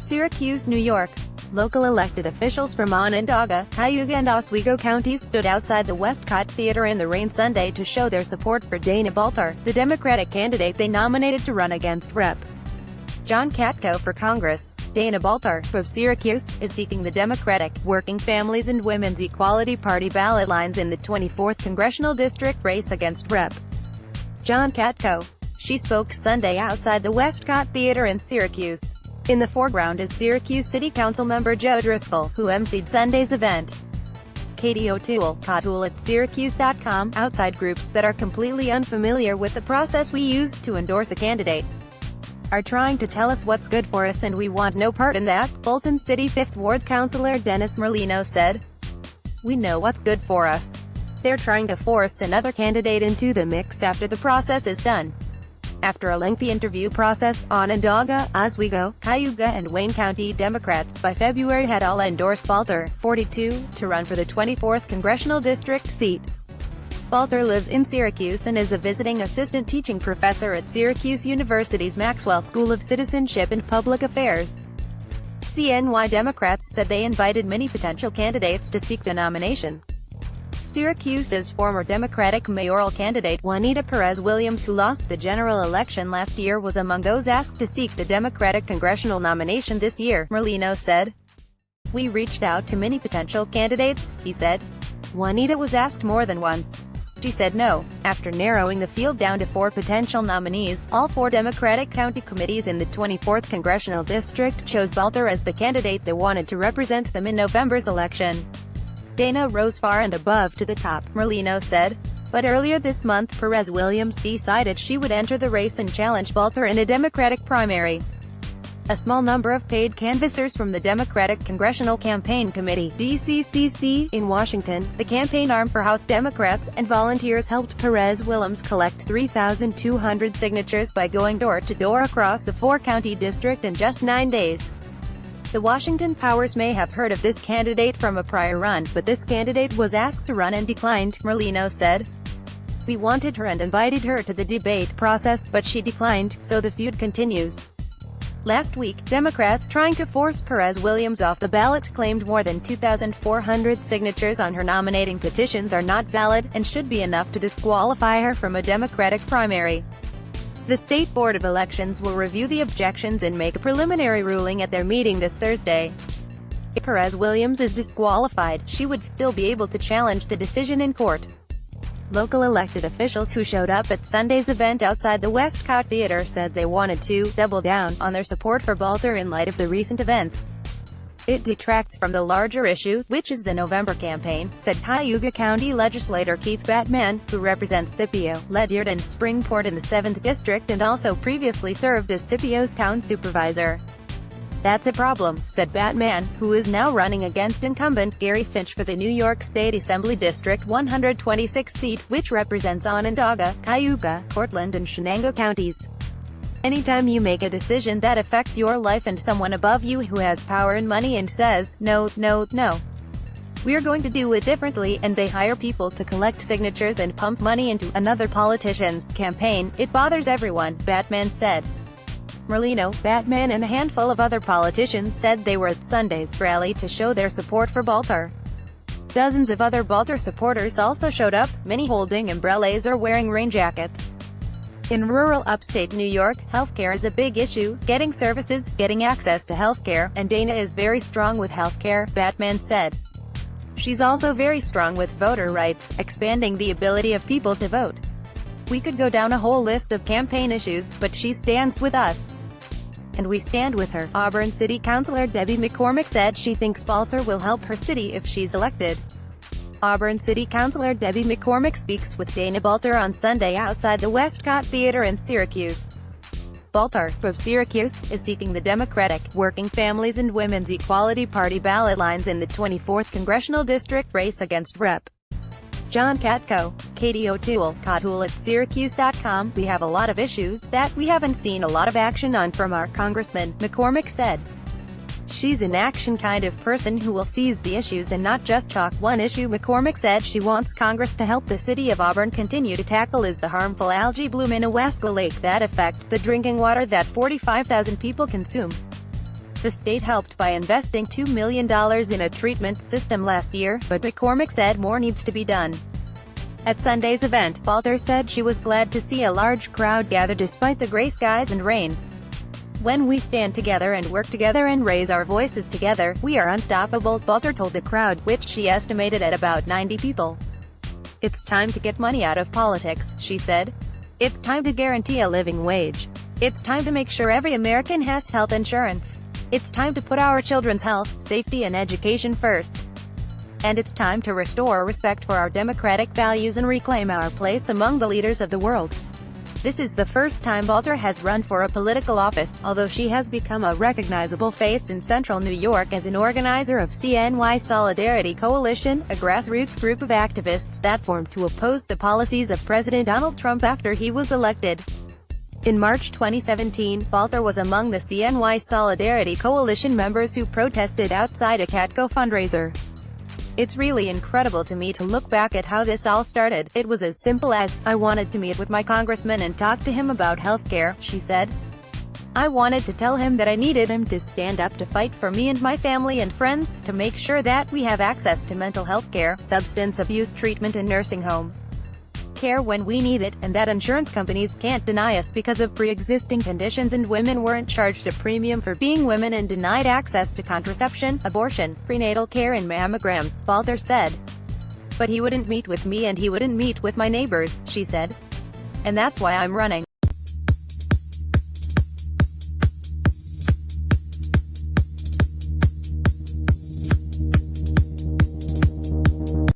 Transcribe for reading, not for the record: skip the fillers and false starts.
Syracuse, New York. Local elected officials from Onondaga, Cayuga and Oswego counties stood outside the Westcott Theater in the rain Sunday to show their support for Dana Balter, the Democratic candidate they nominated to run against Rep. John Katko for Congress. Dana Balter, of Syracuse, is seeking the Democratic, Working Families and Women's Equality Party ballot lines in the 24th Congressional District race against Rep. John Katko. She spoke Sunday outside the Westcott Theater in Syracuse. In the foreground is Syracuse City Council member Joe Driscoll, who emceed Sunday's event. Katie O'Toole, O'Toole at Syracuse.com, outside groups that are completely unfamiliar with the process we used to endorse a candidate are trying to tell us what's good for us and we want no part in that, Fulton City 5th Ward Councilor Dennis Merlino said. We know what's good for us. They're trying to force another candidate into the mix after the process is done. After a lengthy interview process, Onondaga, Oswego, Cayuga and Wayne County Democrats by February had all endorsed Balter, 42, to run for the 24th Congressional District seat. Balter lives in Syracuse and is a visiting assistant teaching professor at Syracuse University's Maxwell School of Citizenship and Public Affairs. CNY Democrats said they invited many potential candidates to seek the nomination. Syracuse's former Democratic mayoral candidate Juanita Perez Williams, who lost the general election last year, was among those asked to seek the Democratic congressional nomination this year, Merlino said. We reached out to many potential candidates, he said. Juanita was asked more than once. She said no. After narrowing the field down to 4 potential nominees, all 4 Democratic county committees in the 24th Congressional District chose Balter as the candidate they wanted to represent them in November's election. Dana rose far and above to the top, Merlino said. But earlier this month Perez Williams decided she would enter the race and challenge Balter in a Democratic primary. A small number of paid canvassers from the Democratic Congressional Campaign Committee (DCCC) in Washington, the campaign arm for House Democrats, and volunteers helped Perez Williams collect 3,200 signatures by going door to door across the 4-county district in just 9 days. The Washington powers may have heard of this candidate from a prior run, but this candidate was asked to run and declined, Merlino said. We wanted her and invited her to the debate process, but she declined, so the feud continues. Last week, Democrats trying to force Perez Williams off the ballot claimed more than 2,400 signatures on her nominating petitions are not valid, and should be enough to disqualify her from a Democratic primary. The State Board of Elections will review the objections and make a preliminary ruling at their meeting this Thursday. If Perez Williams is disqualified, she would still be able to challenge the decision in court. Local elected officials who showed up at Sunday's event outside the Westcott Theater said they wanted to double down on their support for Balter in light of the recent events. It detracts from the larger issue, which is the November campaign, said Cayuga County Legislator Keith Batman, who represents Scipio, Ledyard and Springport in the 7th District and also previously served as Scipio's town supervisor. That's a problem, said Batman, who is now running against incumbent Gary Finch for the New York State Assembly District 126 seat, which represents Onondaga, Cayuga, Cortland and Shenango counties. Anytime you make a decision that affects your life and someone above you who has power and money and says, no, no, no, we're going to do it differently, and they hire people to collect signatures and pump money into another politician's campaign, it bothers everyone, Batman said. Merlino, Batman and a handful of other politicians said they were at Sunday's rally to show their support for Balter. Dozens of other Balter supporters also showed up, many holding umbrellas or wearing rain jackets. In rural upstate New York, healthcare is a big issue, getting services, getting access to healthcare, and Dana is very strong with healthcare, Batman said. She's also very strong with voter rights, expanding the ability of people to vote. We could go down a whole list of campaign issues, but she stands with us. And we stand with her. Auburn City Councilor Debbie McCormick said she thinks Balter will help her city if she's elected. Auburn City Councilor Debbie McCormick speaks with Dana Balter on Sunday outside the Westcott Theater in Syracuse. Balter, of Syracuse, is seeking the Democratic, Working Families and Women's Equality Party ballot lines in the 24th Congressional District race against Rep. John Katko. Katie O'Toole, O'Toole at Syracuse.com. We have a lot of issues that we haven't seen a lot of action on from our congressman, McCormick said. She's an action kind of person who will seize the issues and not just talk one issue. McCormick said she wants Congress to help the city of Auburn continue to tackle is the harmful algae bloom in Owasco Lake that affects the drinking water that 45,000 people consume. The state helped by investing $2 million in a treatment system last year, but McCormick said more needs to be done. At Sunday's event, Balter said she was glad to see a large crowd gather despite the gray skies and rain. "When we stand together and work together and raise our voices together, we are unstoppable," Balter told the crowd, which she estimated at about 90 people. "It's time to get money out of politics," she said. "It's time to guarantee a living wage. It's time to make sure every American has health insurance. It's time to put our children's health, safety and education first. And it's time to restore respect for our democratic values and reclaim our place among the leaders of the world." This is the first time Balter has run for a political office, although she has become a recognizable face in central New York as an organizer of CNY Solidarity Coalition, a grassroots group of activists that formed to oppose the policies of President Donald Trump after he was elected. In March 2017, Balter was among the CNY Solidarity Coalition members who protested outside a Katko fundraiser. "It's really incredible to me to look back at how this all started. It was as simple as, I wanted to meet with my congressman and talk to him about healthcare," she said. "I wanted to tell him that I needed him to stand up to fight for me and my family and friends, to make sure that we have access to mental health care, substance abuse treatment and nursing home care when we need it, and that insurance companies can't deny us because of pre-existing conditions, and women weren't charged a premium for being women and denied access to contraception, abortion, prenatal care and mammograms," Balter said. "But he wouldn't meet with me and he wouldn't meet with my neighbors," she said. "And that's why I'm running."